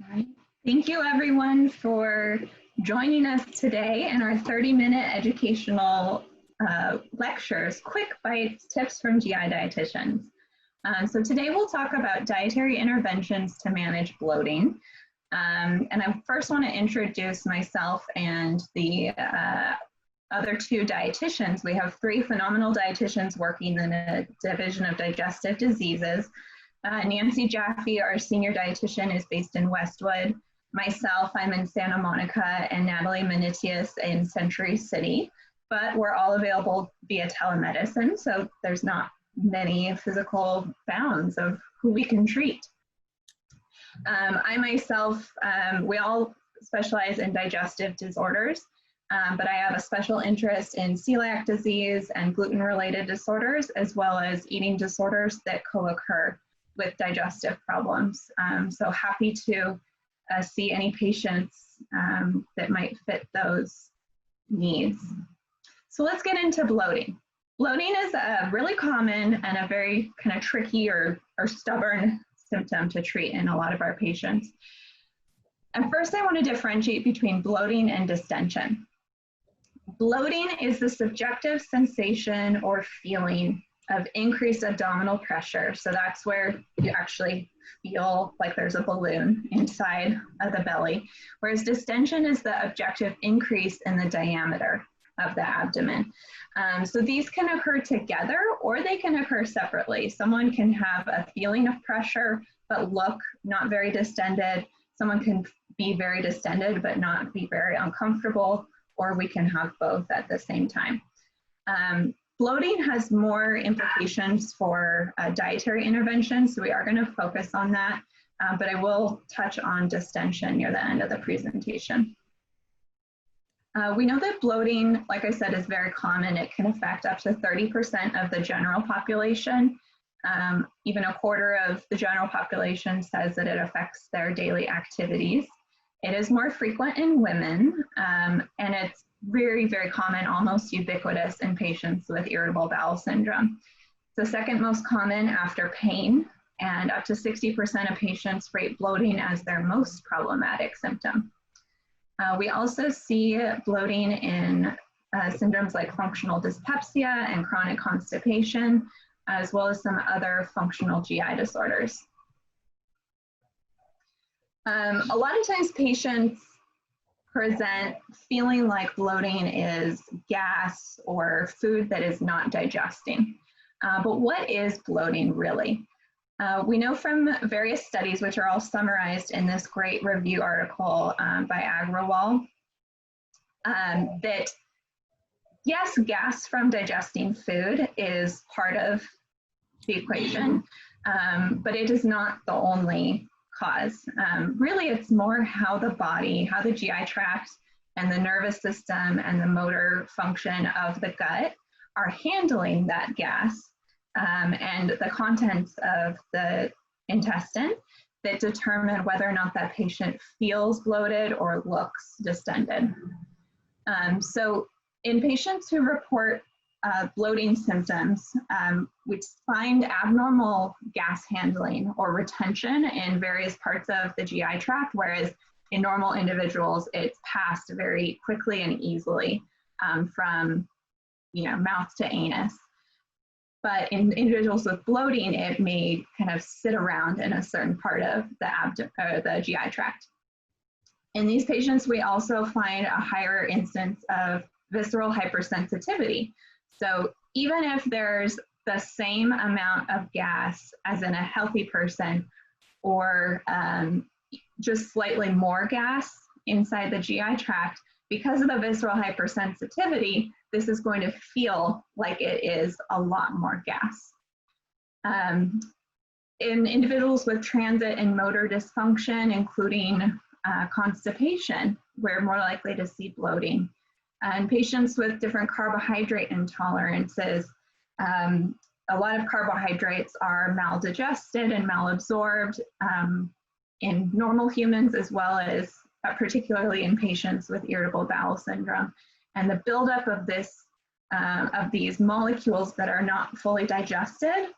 All right. Thank you everyone for joining us today in our 30-minute educational lectures, quick bites, tips from GI dietitians. So today we'll talk about dietary interventions to manage bloating. And I first want to introduce myself and the other two dietitians. We have three phenomenal dietitians working in a division of digestive diseases. Nancy Jaffe, our senior dietitian, is based in Westwood. Myself, I'm in Santa Monica, and Natalie Menitius in Century City. But we're all available via telemedicine, so there's not many physical bounds of who we can treat. I myself, we all specialize in digestive disorders, but I have a special interest in celiac disease and gluten-related disorders, as well as eating disorders that co-occur with digestive problems. So happy to see any patients that might fit those needs. So let's get into bloating. Bloating is a really common and a very kind of tricky or stubborn symptom to treat in a lot of our patients. And first I want to differentiate between bloating and distension. Bloating is the subjective sensation or feeling of increased abdominal pressure. So that's where you actually feel like there's a balloon inside of the belly, whereas distension is the objective increase in the diameter of the abdomen. So these can occur together or they can occur separately. Someone can have a feeling of pressure but look not very distended. Someone can be very distended but not be very uncomfortable, or we can have both at the same time. Bloating has more implications for dietary interventions, so we are going to focus on that, but I will touch on distension near the end of the presentation. We know that bloating, like I said, is very common. It can affect up to 30% of the general population. Even a quarter of the general population says that it affects their daily activities. It is more frequent in women, and it's very, very common, almost ubiquitous in patients with irritable bowel syndrome. It's the second most common after pain, and up to 60% of patients rate bloating as their most problematic symptom. We also see bloating in syndromes like functional dyspepsia and chronic constipation, as well as some other functional GI disorders. A lot of times patients present feeling like bloating is gas or food that is not digesting. But what is bloating really? We know from various studies, which are all summarized in this great review article by Agrawal, that yes, gas from digesting food is part of the equation, but it is not the only cause. Really, it's more how the body, how the GI tract and the nervous system and the motor function of the gut are handling that gas and the contents of the intestine that determine whether or not that patient feels bloated or looks distended. So in patients who report bloating symptoms, we find abnormal gas handling or retention in various parts of the GI tract, whereas in normal individuals, it's passed very quickly and easily from mouth to anus. But in individuals with bloating, it may kind of sit around in a certain part of the GI tract. In these patients, we also find a higher instance of visceral hypersensitivity. So even if there's the same amount of gas as in a healthy person, or just slightly more gas inside the GI tract, because of the visceral hypersensitivity, this is going to feel like it is a lot more gas. In individuals with transit and motor dysfunction, including constipation, we're more likely to see bloating. And patients with different carbohydrate intolerances, a lot of carbohydrates are maldigested and malabsorbed in normal humans, as well as particularly in patients with irritable bowel syndrome. And the buildup of these molecules that are not fully digested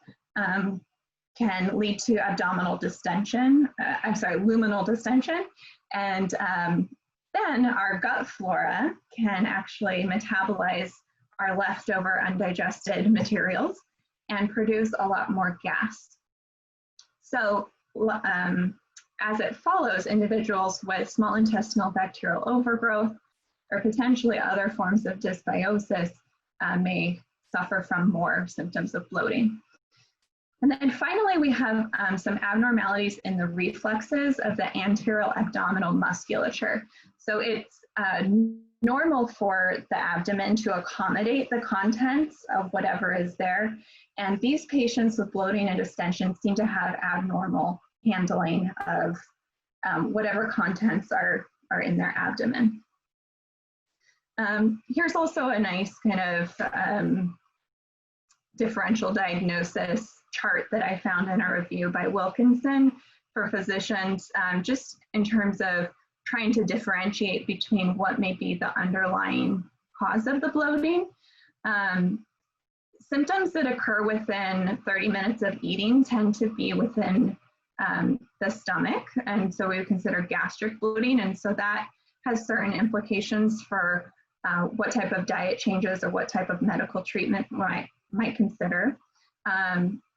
can lead to abdominal distension, luminal distension, and then our gut flora can actually metabolize our leftover undigested materials and produce a lot more gas. So as it follows, individuals with small intestinal bacterial overgrowth or potentially other forms of dysbiosis may suffer from more symptoms of bloating. And then finally, we have some abnormalities in the reflexes of the anterior abdominal musculature. So it's normal for the abdomen to accommodate the contents of whatever is there. And these patients with bloating and distension seem to have abnormal handling of whatever contents are in their abdomen. Here's also a nice kind of differential diagnosis chart that I found in a review by Wilkinson for physicians, just in terms of trying to differentiate between what may be the underlying cause of the bloating. Symptoms that occur within 30 minutes of eating tend to be within the stomach, and so we would consider gastric bloating, and so that has certain implications for what type of diet changes or what type of medical treatment might consider.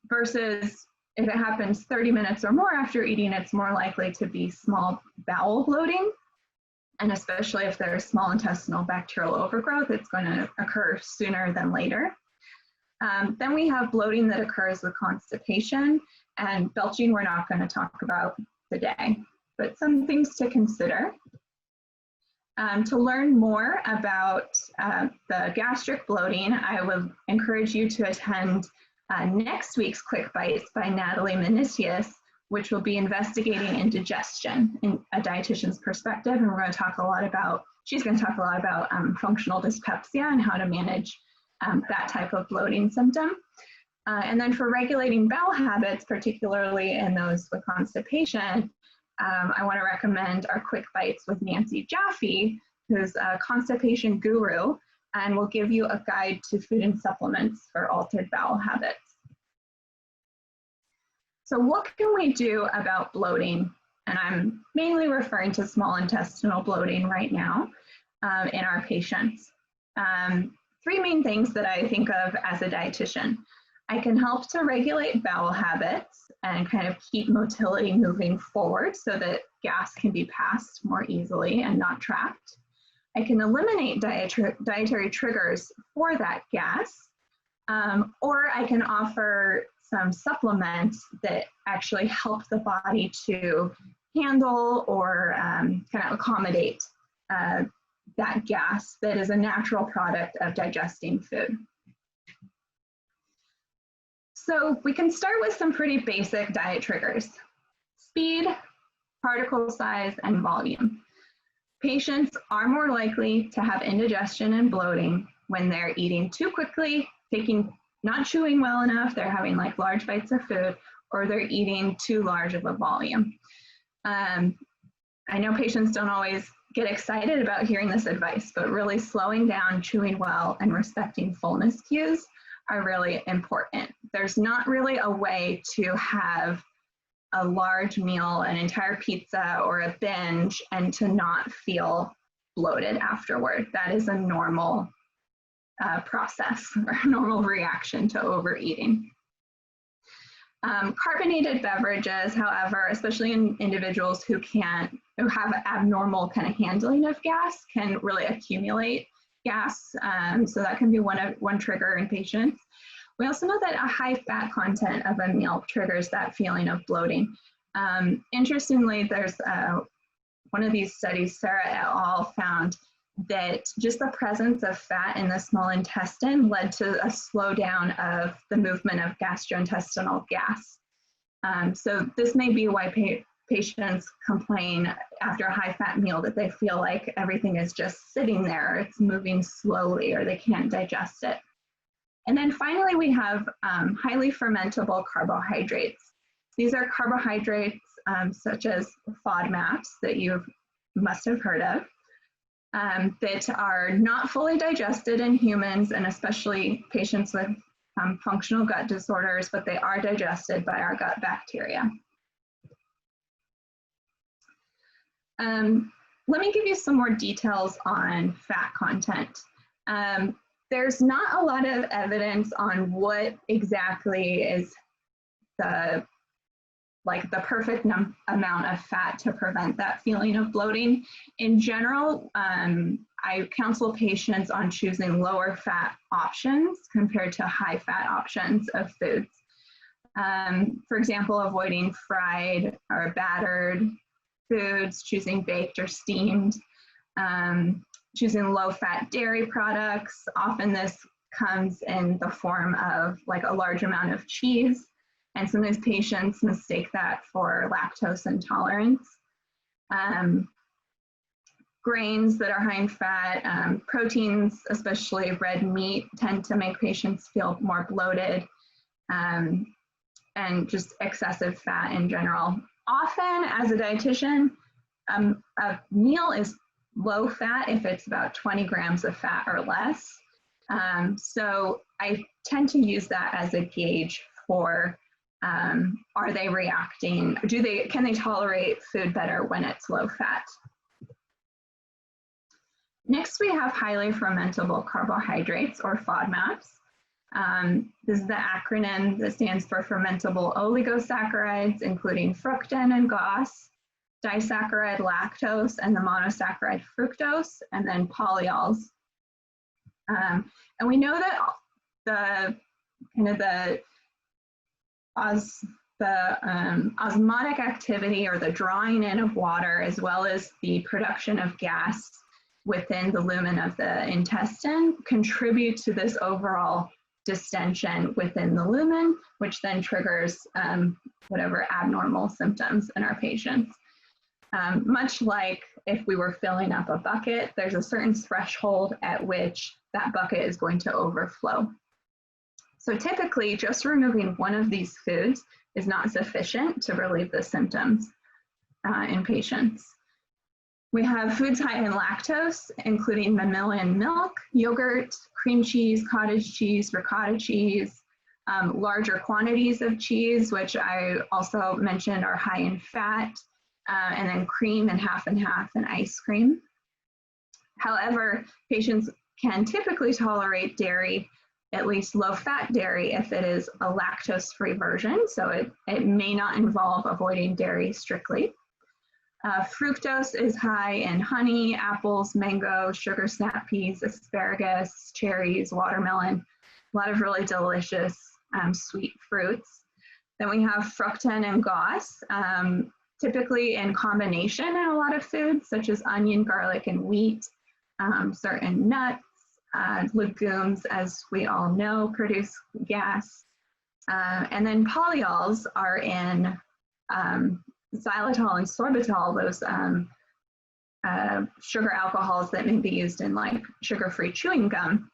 Versus if it happens 30 minutes or more after eating, it's more likely to be small bowel bloating. And especially if there's small intestinal bacterial overgrowth, it's going to occur sooner than later. Then we have bloating that occurs with constipation, and belching we're not going to talk about today, but some things to consider. To learn more about the gastric bloating, I would encourage you to attend next week's Quick Bites by Natalie Menicius, which will be investigating indigestion in a dietitian's perspective. And we're going to talk a lot about, she's going to talk a lot about functional dyspepsia and how to manage that type of bloating symptom. And then for regulating bowel habits, particularly in those with constipation, I want to recommend our Quick Bites with Nancy Jaffe, who's a constipation guru, and will give you a guide to food and supplements for altered bowel habits. So what can we do about bloating? And I'm mainly referring to small intestinal bloating right now in our patients. Three main things that I think of as a dietitian. I can help to regulate bowel habits and kind of keep motility moving forward so that gas can be passed more easily and not trapped. I can eliminate dietary triggers for that gas, or I can offer some supplements that actually help the body to handle or kind of accommodate that gas that is a natural product of digesting food. So we can start with some pretty basic diet triggers: speed, particle size, and volume. Patients are more likely to have indigestion and bloating when they're eating too quickly, not chewing well enough, they're having like large bites of food, or they're eating too large of a volume. I know patients don't always get excited about hearing this advice, but really slowing down, chewing well, and respecting fullness cues are really important. There's not really a way to have a large meal, an entire pizza, or a binge, and to not feel bloated afterward. That is a normal process or a normal reaction to overeating. Carbonated beverages, however, especially in individuals who have abnormal kind of handling of gas, can really accumulate gas. So that can be one trigger in patients. We also know that a high fat content of a meal triggers that feeling of bloating. Interestingly, there's one of these studies, Sarah et al. Found that just the presence of fat in the small intestine led to a slowdown of the movement of gastrointestinal gas. So this may be why patients complain after a high fat meal that they feel like everything is just sitting there, it's moving slowly, or they can't digest it. And then finally, we have highly fermentable carbohydrates. These are carbohydrates such as FODMAPs that you must have heard of, that are not fully digested in humans, and especially patients with functional gut disorders, but they are digested by our gut bacteria. Let me give you some more details on fat content. There's not a lot of evidence on what exactly is the perfect amount of fat to prevent that feeling of bloating. In general, I counsel patients on choosing lower fat options compared to high fat options of foods. For example, avoiding fried or battered foods, choosing baked or steamed, choosing low-fat dairy products. Often this comes in the form of like a large amount of cheese, and sometimes patients mistake that for lactose intolerance. Grains that are high in fat, proteins, especially red meat, tend to make patients feel more bloated, and just excessive fat in general. Often, as a dietitian, a meal is low fat if it's about 20 grams of fat or less. So I tend to use that as a gauge for are they reacting, can they tolerate food better when it's low fat? Next, we have highly fermentable carbohydrates, or FODMAPs. This is the acronym that stands for fermentable oligosaccharides, including fructan and GOS, disaccharide lactose, and the monosaccharide fructose, and then polyols. And we know that the osmotic activity, or the drawing in of water, as well as the production of gas within the lumen of the intestine, contribute to this overall distension within the lumen, which then triggers whatever abnormal symptoms in our patients. Much like if we were filling up a bucket, there's a certain threshold at which that bucket is going to overflow. So typically, just removing one of these foods is not sufficient to relieve the symptoms in patients. We have foods high in lactose, including mammalian milk, yogurt, cream cheese, cottage cheese, ricotta cheese, larger quantities of cheese, which I also mentioned are high in fat, and then cream and half and ice cream. However, patients can typically tolerate dairy, at least low-fat dairy, if it is a lactose-free version, so it may not involve avoiding dairy strictly. Fructose is high in honey, apples, mango, sugar snap peas, asparagus, cherries, watermelon, a lot of really delicious sweet fruits. Then we have fructan and GOS, typically in combination in a lot of foods, such as onion, garlic, and wheat. Certain nuts, legumes, as we all know, produce gas. And then polyols are in xylitol and sorbitol, those sugar alcohols that may be used in like sugar-free chewing gum.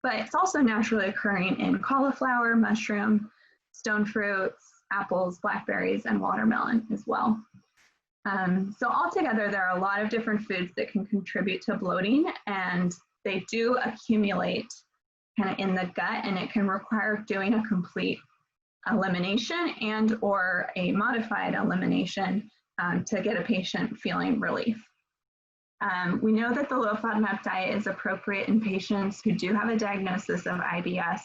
But it's also naturally occurring in cauliflower, mushroom, stone fruits, apples, blackberries, and watermelon as well. So altogether, there are a lot of different foods that can contribute to bloating, and they do accumulate kind of in the gut, and it can require doing a complete elimination and or a modified elimination to get a patient feeling relief. We know that the low FODMAP diet is appropriate in patients who do have a diagnosis of IBS.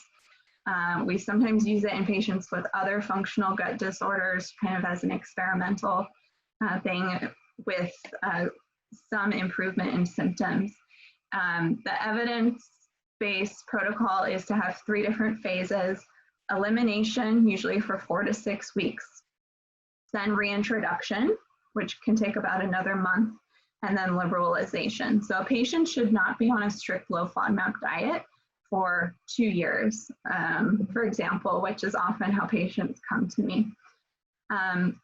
We sometimes use it in patients with other functional gut disorders, kind of as an experimental thing with some improvement in symptoms. The evidence-based protocol is to have 3 different phases: elimination, usually for 4 to 6 weeks, then reintroduction, which can take about another month, and then liberalization. So a patient should not be on a strict low FODMAP diet for 2 years, for example, which is often how patients come to me.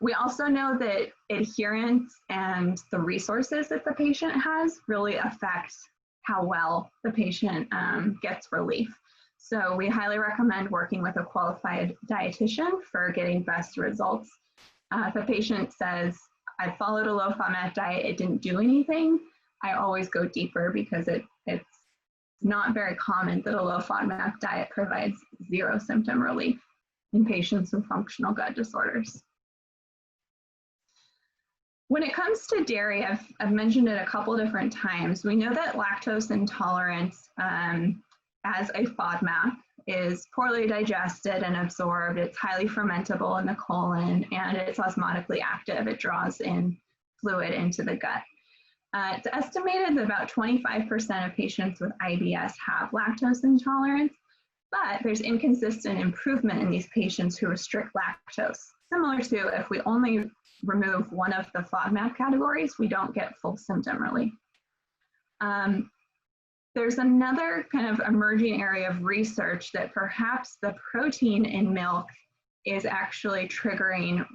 We also know that adherence and the resources that the patient has really affect how well the patient gets relief. So we highly recommend working with a qualified dietitian for getting best results. If a patient says, I followed a low FODMAP diet, it didn't do anything, I always go deeper because it's not very common that a low FODMAP diet provides zero symptom relief in patients with functional gut disorders. When it comes to dairy, I've mentioned it a couple different times. We know that lactose intolerance as a FODMAP is poorly digested and absorbed. It's highly fermentable in the colon, and it's osmotically active. It draws in fluid into the gut. It's estimated that about 25% of patients with IBS have lactose intolerance, but there's inconsistent improvement in these patients who restrict lactose. Similar to if we only remove one of the FODMAP categories, we don't get full symptom relief. There's another kind of emerging area of research that perhaps the protein in milk is actually triggering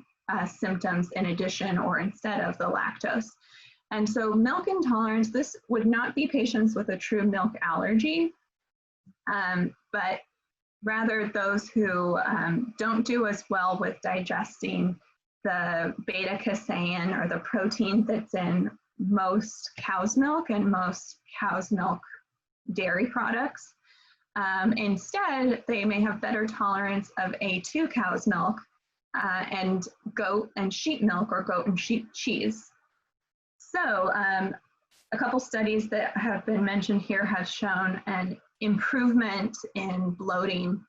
symptoms in addition or instead of the lactose. And so milk intolerance, this would not be patients with a true milk allergy, but rather those who don't do as well with digesting the beta-casein or the protein that's in most cow's milk and most cow's milk dairy products. Instead, they may have better tolerance of A2 cow's milk and goat and sheep milk or goat and sheep cheese. So a couple studies that have been mentioned here have shown an improvement in bloating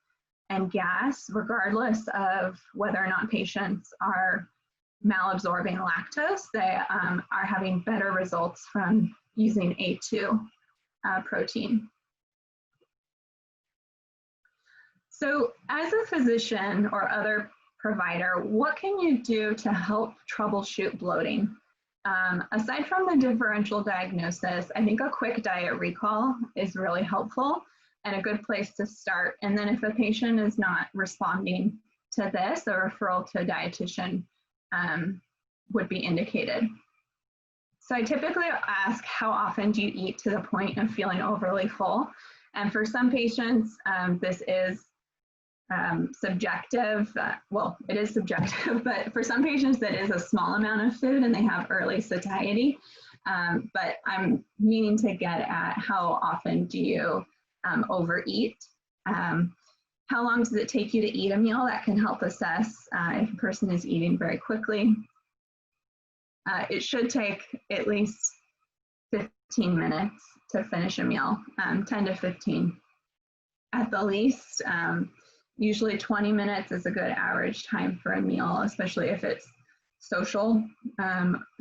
and gas, regardless of whether or not patients are malabsorbing lactose. They are having better results from using A2 protein. So as a physician or other provider, what can you do to help troubleshoot bloating? Aside from the differential diagnosis, I think a quick diet recall is really helpful and a good place to start. And then if a patient is not responding to this, a referral to a dietitian would be indicated. So I typically ask, how often do you eat to the point of feeling overly full? And for some patients, this is subjective. Well, it is subjective, but for some patients that is a small amount of food and they have early satiety. But I'm meaning to get at how often do you overeat? How long does it take you to eat a meal? That can help assess if a person is eating very quickly. It should take at least 15 minutes to finish a meal, 10 to 15 at the least. Usually 20 minutes is a good average time for a meal, especially if it's social,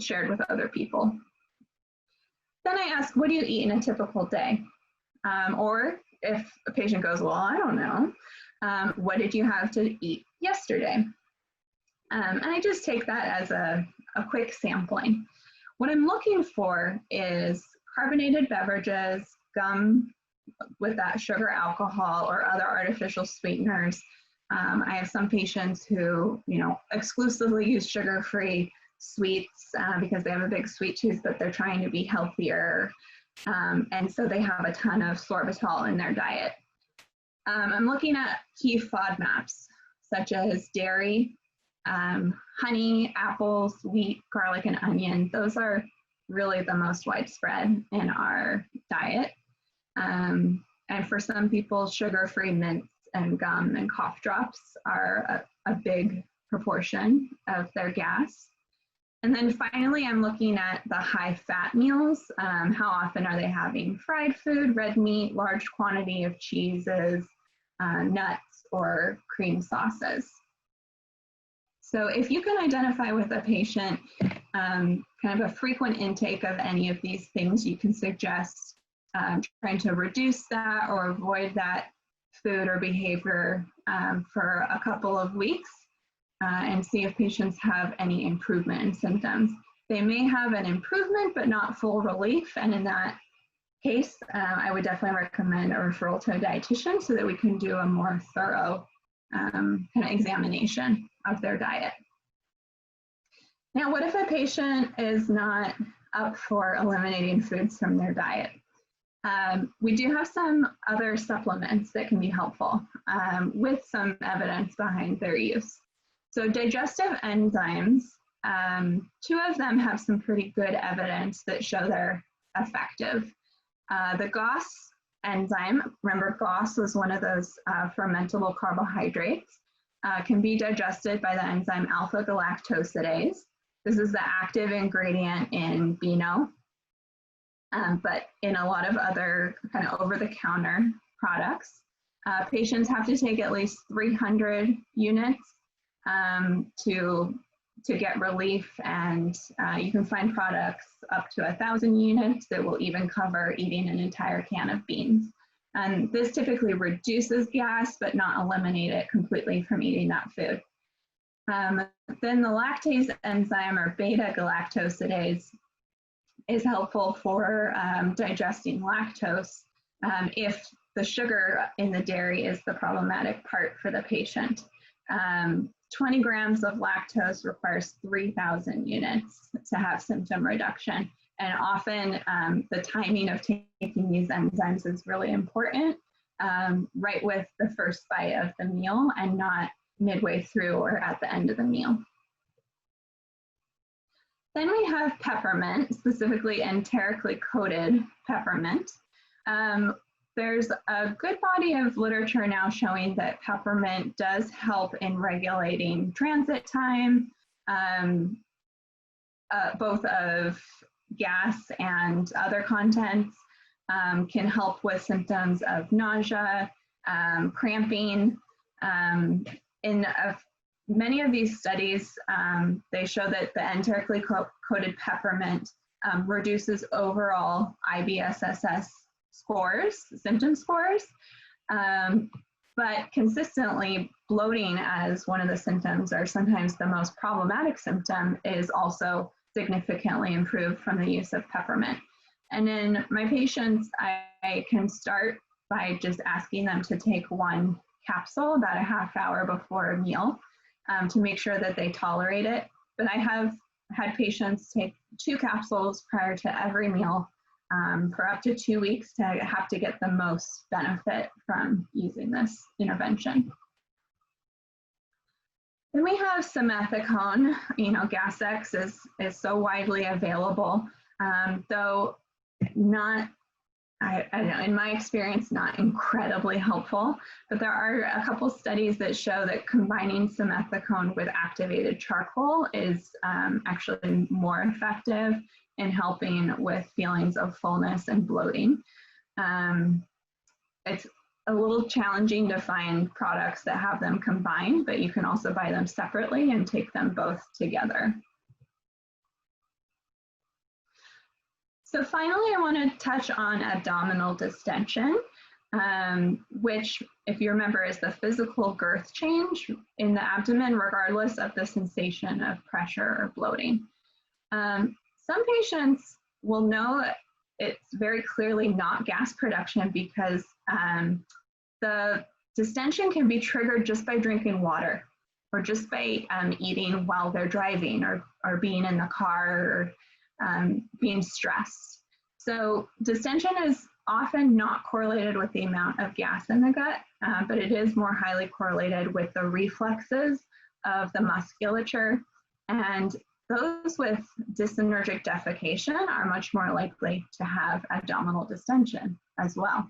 shared with other people. Then I ask, what do you eat in a typical day? Or if a patient goes, well, I don't know, what did you have to eat yesterday? And I just take that as a quick sampling. What I'm looking for is carbonated beverages, gum with that sugar, alcohol, or other artificial sweeteners. I have some patients who, exclusively use sugar-free sweets because they have a big sweet tooth, but they're trying to be healthier. And so they have a ton of sorbitol in their diet. I'm looking at key FODMAPs, such as dairy, honey, apples, wheat, garlic, and onion. Those are really the most widespread in our diet. And for some people, sugar-free mints and gum and cough drops are a big proportion of their gas. And then finally, I'm looking at the high-fat meals. How often are they having fried food, red meat, large quantity of cheeses, nuts, or cream sauces? So if you can identify with a patient kind of a frequent intake of any of these things, you can suggest trying to reduce that or avoid that food or behavior for a couple of weeks and see if patients have any improvement in symptoms. They may have an improvement but not full relief, and in that case, I would definitely recommend a referral to a dietitian so that we can do a more thorough kind of examination of their diet. Now, what if a patient is not up for eliminating foods from their diet? We do have some other supplements that can be helpful with some evidence behind their use. So digestive enzymes, 2 of them have some pretty good evidence that show they're effective. The GOS enzyme, remember GOS was one of those fermentable carbohydrates, can be digested by the enzyme alpha-galactosidase. This is the active ingredient in Beano, but in a lot of other kind of over-the-counter products. Patients have to take at least 300 units to get relief, and you can find products up to 1,000 units that will even cover eating an entire can of beans. And this typically reduces gas, but not eliminate it completely from eating that food. Then the lactase enzyme, or beta-galactosidase, is helpful for digesting lactose if the sugar in the dairy is the problematic part for the patient. 20 grams of lactose requires 3,000 units to have symptom reduction. And often the timing of taking these enzymes is really important, right with the first bite of the meal and not midway through or at the end of the meal. Then we have peppermint, specifically enterically coated peppermint. There's a good body of literature now showing that peppermint does help in regulating transit time, both of gas and other contents, can help with symptoms of nausea, cramping. In many of these studies, they show that the enterically coated peppermint reduces overall IBSSS scores, symptom scores, but consistently bloating as one of the symptoms, or sometimes the most problematic symptom, is also significantly improved from the use of peppermint. And in my patients, I can start by just asking them to take one capsule about a half hour before a meal to make sure that they tolerate it. But I have had patients take 2 capsules prior to every meal for up to 2 weeks to have to get the most benefit from using this intervention. Then we have simethicone. Gas-X is so widely available, though not, in my experience, not incredibly helpful. But there are a couple studies that show that combining simethicone with activated charcoal is actually more effective in helping with feelings of fullness and bloating. It's a little challenging to find products that have them combined, but you can also buy them separately and take them both together. So finally, I want to touch on abdominal distension, which, if you remember, is the physical girth change in the abdomen, regardless of the sensation of pressure or bloating. Some patients will know it's very clearly not gas production because the distension can be triggered just by drinking water, or just by eating while they're driving, or being in the car, or being stressed. So distension is often not correlated with the amount of gas in the gut, but it is more highly correlated with the reflexes of the musculature, and those with dysenergic defecation are much more likely to have abdominal distension as well.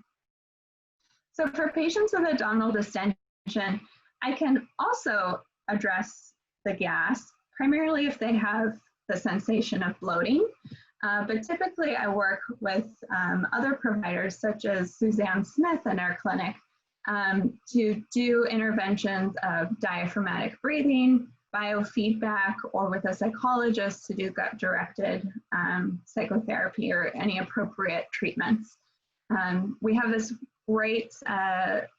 So for patients with abdominal distension, I can also address the gas, primarily if they have the sensation of bloating. But typically I work with other providers, such as Janelle Smith in our clinic, to do interventions of diaphragmatic breathing, biofeedback, or with a psychologist to do gut-directed psychotherapy or any appropriate treatments. We have this great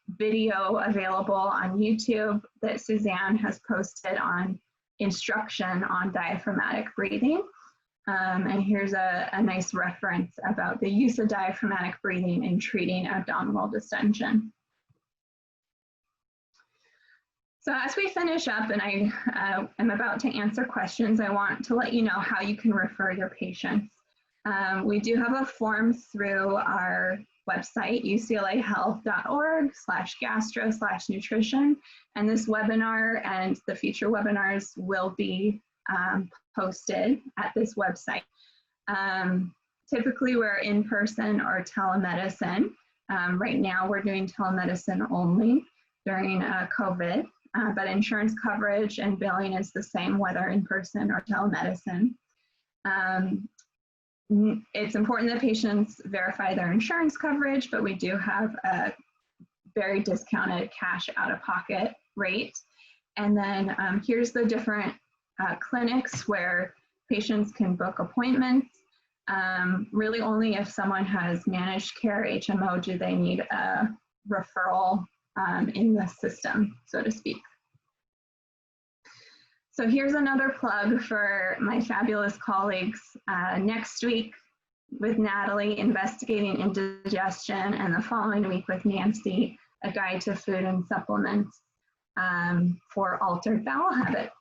video available on YouTube that Suzanne has posted on instruction on diaphragmatic breathing. And here's a nice reference about the use of diaphragmatic breathing in treating abdominal distension. So as we finish up, and I am about to answer questions, I want to let you know how you can refer your patients. We do have a form through our website, uclahealth.org/gastro/nutrition, and this webinar and the future webinars will be posted at this website. Typically we're in person or telemedicine, Right now, we're doing telemedicine only during COVID, but insurance coverage and billing is the same whether in person or telemedicine. It's important that patients verify their insurance coverage, but we do have a very discounted cash out-of-pocket rate. And then here's the different clinics where patients can book appointments. Really only if someone has managed care HMO do they need a referral in the system, so to speak. So here's another plug for my fabulous colleagues. Next week with Natalie, investigating indigestion, and the following week with Nancy, a guide to food and supplements for altered bowel habits.